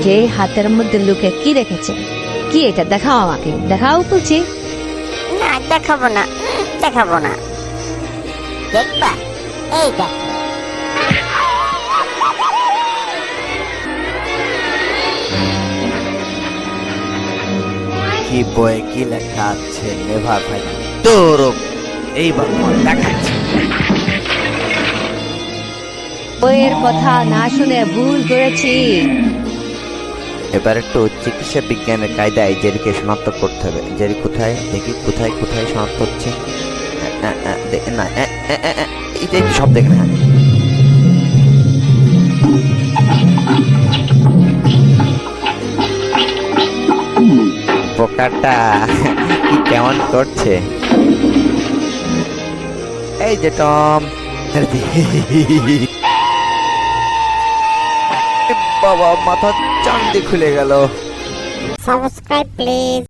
যে হাতের মধ্যে লুকে কি রেখেছে? কি এটা? দেখাও আমাকে, দেখাও বলছি। না দেখাবো না, দেখাবো না। দেখবা? এই দেখ। কি বই কি লেখা আছে? নেভার ভাই তোর এইবার দেখাচ্ছি। বইয়ের কথা না শুনে ভুল করেছি। এবার একটু চিকিৎসা বিজ্ঞানের কায়দায় জেরিকে শনাক্ত করতে হবে। জেরি কোথায় দেখি, কোথায় কোথায় শনাক্ত হচ্ছে? না এই যে সব দেখে না। পোকাটা কি কেমন করছে? এই যে টম, বাবা মাথা চান্দি খুলে গেল। Subscribe please.